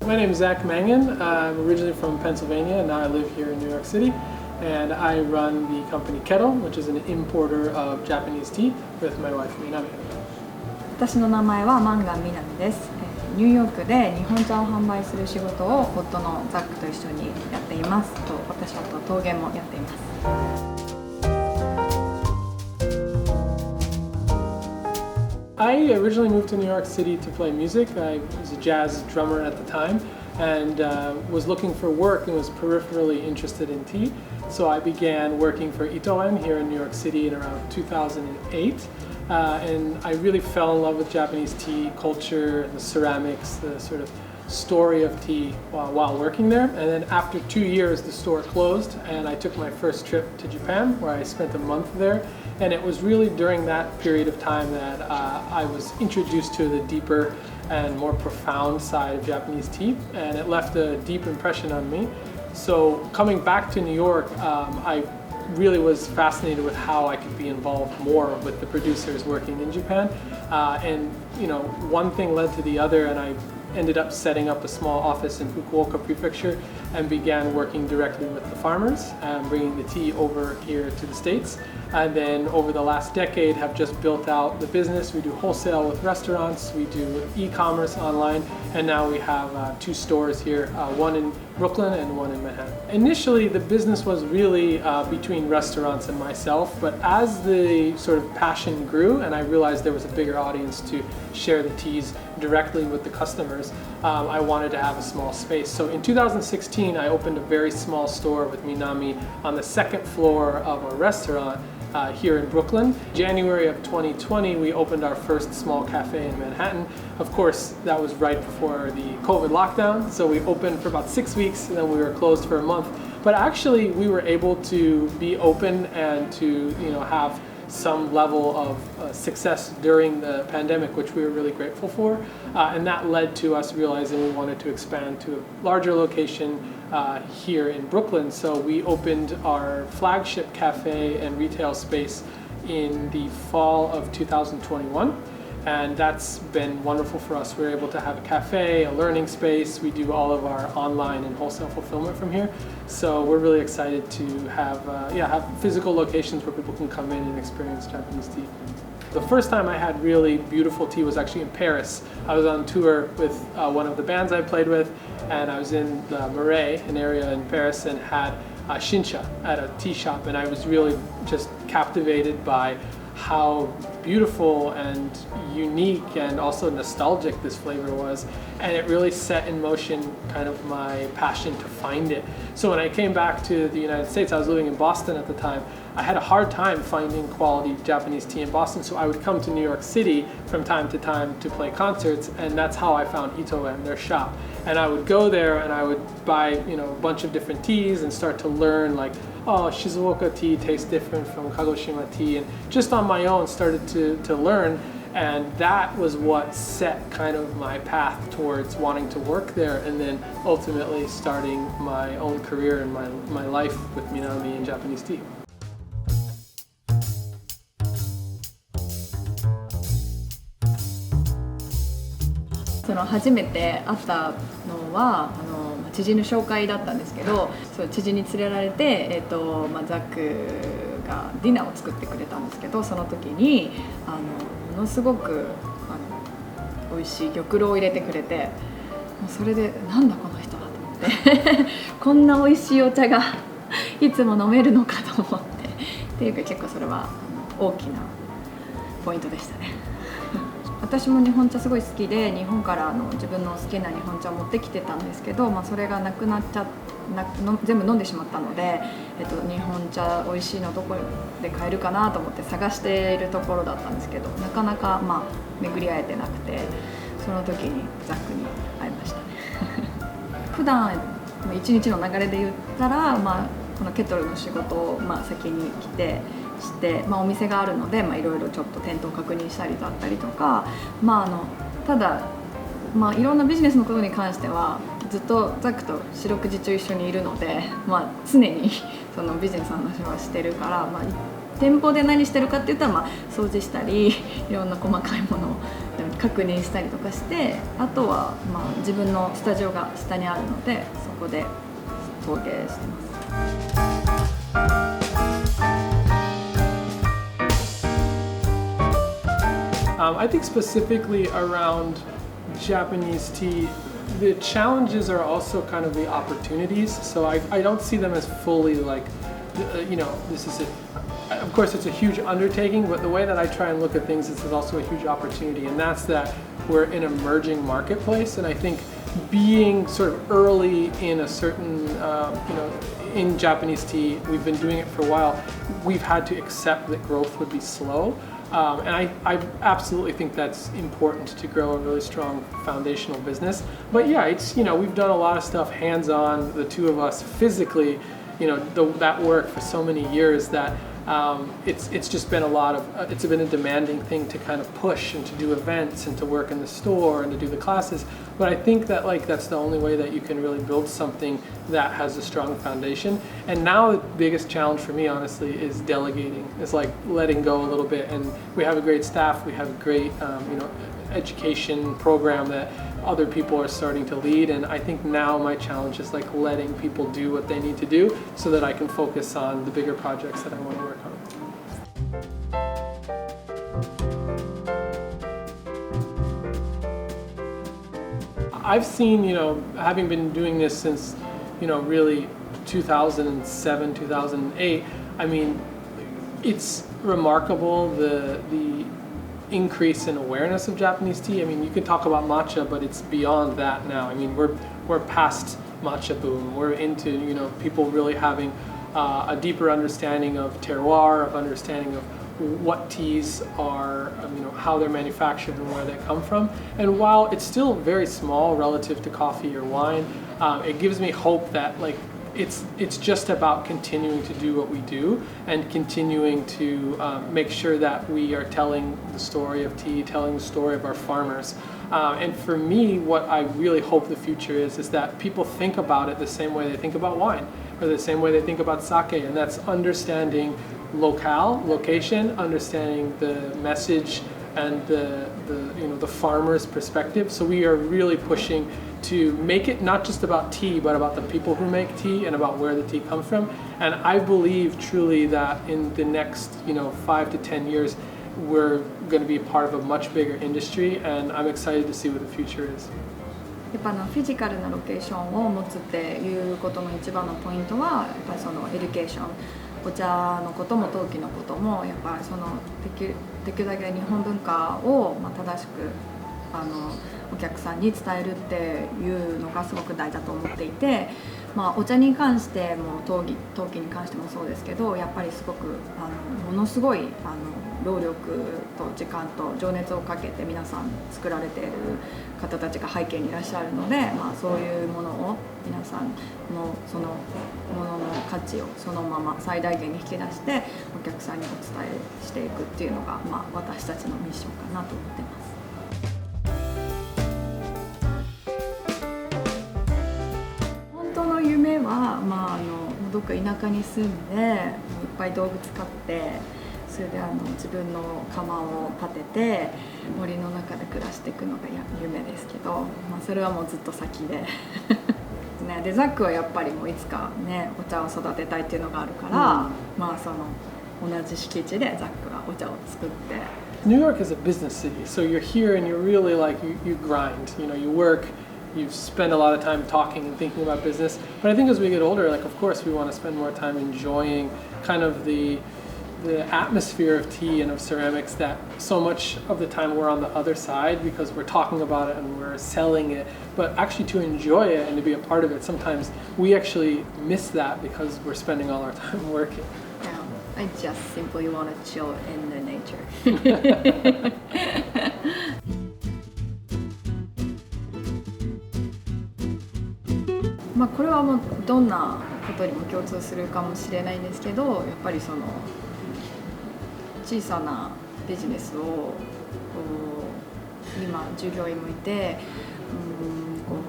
My name is Zach Mangan. I'm originally from Pennsylvania, and now I live here in New York City. And I run the company Kettle, which is an importer of Japanese tea, with my wife Minami. 私の名前はマンガンみなみです。ニューヨークで日本茶を販売する仕事を夫のザックと一緒にやっています。私は陶芸もやっています。I originally moved to New York City to play music. I was a jazz drummer at the time and was looking for work and was peripherally interested in tea. So I began working for Itoen here in New York City in around 2008. And I really fell in love with Japanese tea culture, the ceramics, the sort of story of tea while working there. And then after 2 years, the store closed and I took my first trip to Japan, where I spent a month there. And it was really during that period of time that I was introduced to the deeper and more profound side of Japanese tea, and it left a deep impression on me. So coming back to New York, I really was fascinated with how I could be involved more with the producers working in Japan. And one thing led to the other, and I ended up setting up a small office in Fukuoka Prefecture and began working directly with the farmers and bringing the tea over here to the States. And then over the last decade have just built out the business. We do wholesale with restaurants, we do e-commerce online, and now we have 2 stores here, one in Brooklyn and one in Manhattan. Initially, the business was really between restaurants and myself, but as the sort of passion grew and I realized there was a bigger audience to share the teas directly with the customers, I wanted to have a small space. So in 2016, I opened a very small store with Minami on the 2nd floor of a restaurant here in Brooklyn. January of 2020, we opened our first small cafe in Manhattan. Of course, that was right before the COVID lockdown, so we opened for about 6 weeks and then we were closed for a month. But actually, we were able to be open and to have some level of success during the pandemic, which we were really grateful for. And that led to us realizing we wanted to expand to a larger location here in Brooklyn. So we opened our flagship cafe and retail space in the fall of 2021. And that's been wonderful for us. We're able to have a cafe, a learning space. We do all of our online and wholesale fulfillment from here. So we're really excited to have physical locations where people can come in and experience Japanese tea. The first time I had really beautiful tea was actually in Paris. I was on tour with one of the bands I played with, and I was in the Marais, an area in Paris, and had shincha at a tea shop, and I was really just captivated by how beautiful and unique and also nostalgic this flavor was, and it really set in motion kind of my passion to find it. So when I came back to the United States, I was living in Boston at the time. I had a hard time finding quality Japanese tea in Boston, so I would come to New York City from time to time to play concerts, and that's how I found Itoen, their shop. And I would go there and I would buy a bunch of different teas and start to learn Shizuoka tea tastes different from Kagoshima tea, and just on my own started to learn, and that was what set kind of my path towards wanting to work there, and then ultimately starting my own career and my life with Minami in Japanese tea. 初めて会ったのは知人の紹介だったんですけど、知人に連れられて、ザックがディナーを作ってくれたんですけど、その時にものすごく美味しい玉露を入れてくれて、もうそれでなんだこの人はと思ってこんな美味しいお茶がいつも飲めるのかと思っていうか、結構それは大きなポイントでしたね。私も日本茶すごい好きで、日本から自分の好きな日本茶を持ってきてたんですけど、それがなくなっちゃ全部飲んでしまったので、日本茶美味しいのどこで買えるかなと思って探しているところだったんですけど、なかなか巡り合えてなくて、その時にザックに会いましたね。普段一日の流れで言ったら、このケトルの仕事を先に来てして、お店があるので、いろいろちょっと店頭確認したりだったりとか、ただ、いろんなビジネスのことに関してはずっとザックと四六時中一緒にいるので、常にそのビジネスの話はしてるから、店舗で何してるかって言ったら、掃除したりいろんな細かいものを確認したりとかして、あとは、自分のスタジオが下にあるのでそこで陶芸してます。I think specifically around Japanese tea, the challenges are also kind of the opportunities. So I don't see them as fully like, this is of course it's a huge undertaking, but the way that I try and look at things is there's also a huge opportunity, and that's that we're an emerging marketplace. And I think being sort of early in a certain, in Japanese tea, we've been doing it for a while, we've had to accept that growth would be slow. And I absolutely think that's important to grow a really strong foundational business. But yeah, it's, we've done a lot of stuff hands-on, the two of us physically, that work for so many years that it's just been it's been a demanding thing to kind of push and to do events and to work in the store and to do the classes. But I think that that's the only way that you can really build something that has a strong foundation. And now the biggest challenge for me, honestly, is delegating. It's like letting go a little bit. And we have a great staff. We have a great, education program that other people are starting to lead. And I think now my challenge is like letting people do what they need to do so that I can focus on the bigger projects that I want to work on. I've seen, having been doing this since, really 2007, 2008, I mean, it's remarkable the increase in awareness of Japanese tea. I mean, you can talk about matcha, but it's beyond that now. I mean, we're past matcha boom. We're into, people really having a deeper understanding of terroir, of understanding of what teas are, how they're manufactured and where they come from. And while it's still very small relative to coffee or wine, it gives me hope that it's just about continuing to do what we do and continuing to make sure that we are telling the story of tea, telling the story of our farmers. And for me, what I really hope the future is that people think about it the same way they think about wine, or the same way they think about sake, and that's understanding location, understanding the message and the farmer's perspective. So we are really pushing to make it not just about tea, but about the people who make tea and about where the tea comes from. And I believe truly that in the next 5 to 10 years, we're going to be a part of a much bigger industry, and I'm excited to see what the future is. やっぱフィジカルなロケーションを持つっていうことの一番のポイントはやっぱりそのエデュケーション、お茶のことも陶器のこともやっぱりそのできるだけ日本文化を正しくお客さんに伝えるっていうのがすごく大事だと思っていて、お茶に関しても陶器に関してもそうですけど、やっぱりすごくものすごい労力と時間と情熱をかけて皆さん作られている方たちが背景にいらっしゃるので、そういうものを皆さんのそのものの価値をそのまま最大限に引き出してお客さんにお伝えしていくっていうのが、私たちのミッションかなと思ってます。本当の夢は、どっか田舎に住んでいっぱい動物飼って、それで自分の窯を建てて森の中で暮らしていくのが夢ですけど、それはもうずっと先ででザックはやっぱりもういつかねお茶を育てたいっていうのがあるから、その同じ敷地でザックがお茶を作って。New York is a business city, so you're here and you're really you grind, you work, you spend a lot of time talking and thinking about business. But I think as we get older, of course we want to spend more time enjoying kind of the atmosphere of tea and of ceramics that so much of the time we're on the other side because we're talking about it and we're selling it, but actually to enjoy it and to be a part of it, sometimes we actually miss that because we're spending all our time working. I just simply want to chill in the nature. これはもうどんなことにも共通するかもしれないんですけど、やっぱりその小さなビジネスを今従業員もいて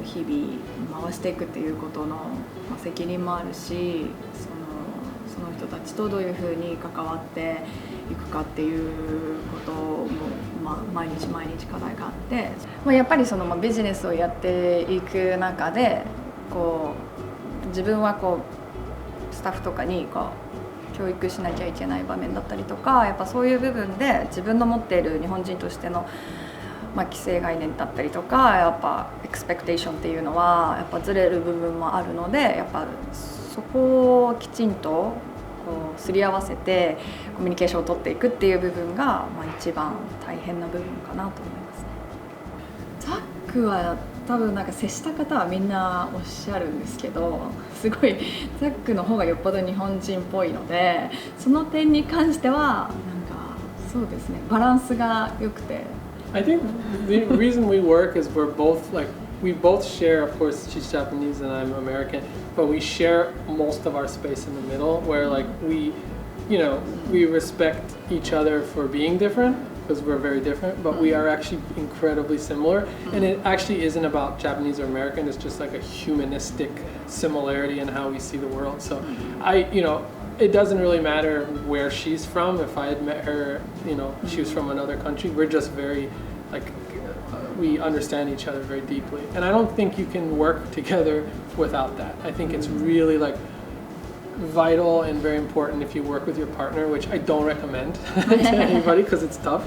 日々回していくっていうことの責任もあるし、その人たちとどういうふうに関わっていくかっていうことも、毎日毎日課題があって、やっぱりそのビジネスをやっていく中でこう自分はこうスタッフとかにこう教育しなきゃいけない場面だったりとか、やっぱそういう部分で自分の持っている日本人としての既成概念だったりとか、やっぱエクスペクテーションっていうのはやっぱずれる部分もあるので、やっぱそこをきちんとこうすり合わせてコミュニケーションを取っていくっていう部分が、一番大変な部分かなと思いますね。ザックは多分なんか接した方はみんなおっしゃるんですけど、すごいザックの方がよっぽど日本人っぽいので、その点に関してはなんかそうですね、バランスが良くて。I think the reason we work is we're both like we both share, of course she's Japanese and I'm American, but we share most of our space in the middle where like we respect each other for being different because we're very different, but we are actually incredibly similar, and it actually isn't about Japanese or American, it's just like a humanistic similarity in how we see the world. So it doesn't really matter where she's from. If I had met her, she was from another country, we're just very we understand each other very deeply, and I don't think you can work together without that. I think it's really vital and very important if you work with your partner, which I don't recommend to anybody because it's tough,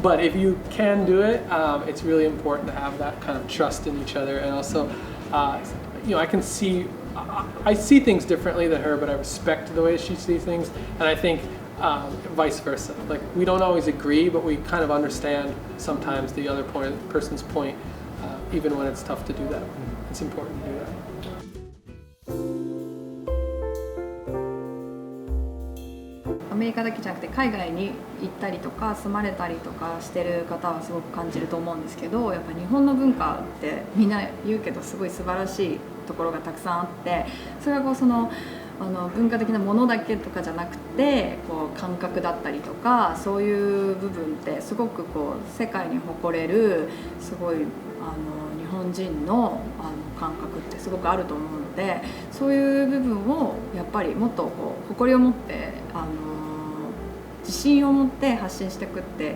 but if you can do it, it's really important to have that kind of trust in each other. And also I see things differently than her, but I respect the way she sees things, and I think vice versa. Like we don't always agree, but we kind of understand sometimes the other person's point, even when it's tough to do that. It's important to do that. アメリカだけじゃなくて海外に行ったりとか住まれたりとかしてる方はすごく感じると思うんですけど、やっぱ日本の文化ってみんな言うけどすごい素晴らしいところがたくさんあって、それはこう文化的なものだけとかじゃなくてこう感覚だったりとか、そういう部分ってすごくこう世界に誇れるすごい日本人の感覚ってすごくあると思うので、そういう部分をやっぱりもっとこう誇りを持って自信を持って発信していくって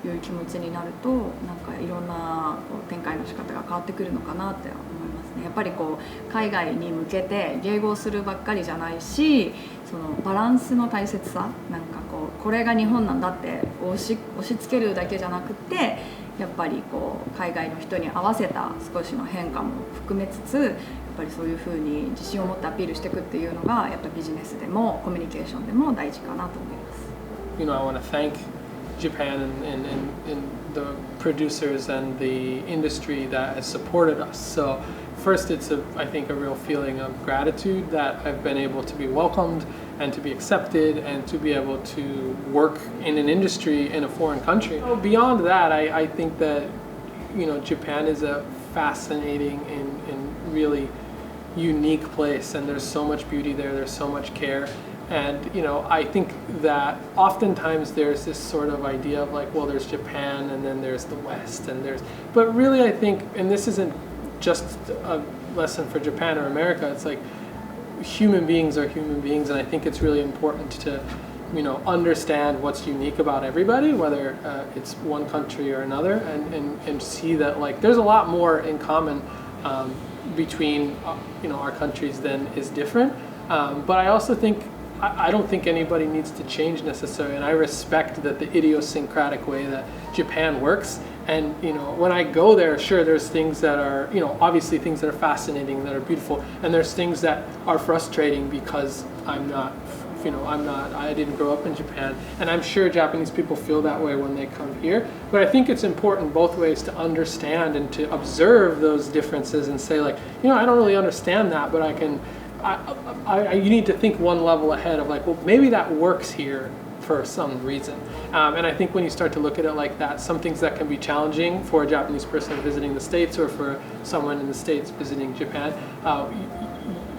いう気持ちになると、なんかいろんな展開の仕方が変わってくるのかなって思いますね。やっぱりこう海外に向けて迎合するばっかりじゃないし、そのバランスの大切さ、なんかこれが日本なんだって押し付けるだけじゃなくて、やっぱりこう海外の人に合わせた少しの変化も含めつつ、やっぱりそういうふうに自信を持ってアピールしていくっていうのがやっぱビジネスでもコミュニケーションでも大事かなと思います。I want to thank Japan and the producers and the industry that has supported us. So first, it's I think a real feeling of gratitude that I've been able to be welcomed and to be accepted and to be able to work in an industry in a foreign country. Beyond that, I think that Japan is a fascinating and really unique place, and there's so much beauty there, there's so much care. And I think that oftentimes there's this sort of idea of like, well, there's Japan and then there's the West but really I think, and this isn't just a lesson for Japan or America, it's like human beings are human beings, and I think it's really important to understand what's unique about everybody, whether it's one country or another, and see that like there's a lot more in common between our countries than is different, but I also think I don't think anybody needs to change necessarily, and I respect that the idiosyncratic way that Japan works. And when I go there, sure, there's things that are obviously things that are fascinating, that are beautiful, and there's things that are frustrating because I didn't grow up in Japan, and I'm sure Japanese people feel that way when they come here. But I think it's important both ways to understand and to observe those differences and say like, I don't really understand that, but you need to think one level ahead of like, well, maybe that works here for some reason. And I think when you start to look at it like that, some things that can be challenging for a Japanese person visiting the States or for someone in the States visiting Japan,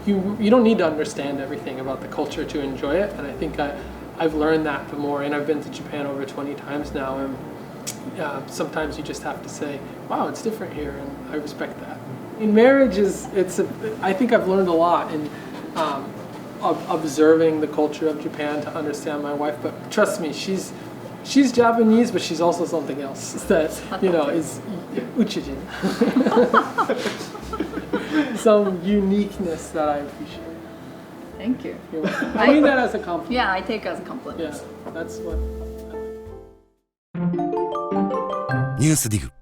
you don't need to understand everything about the culture to enjoy it. And I think I've learned that the more, and I've been to Japan over 20 times now, and sometimes you just have to say, wow, it's different here, and I respect that. In marriage I think I've learned a lot, and observing the culture of Japan to understand my wife. But trust me, she's Japanese, but she's also something else that is uchijin. Some uniqueness that I appreciate. Thank you. I mean that as a compliment. Yeah, I take it as a compliment. Yeah, that's what. ニュースディグ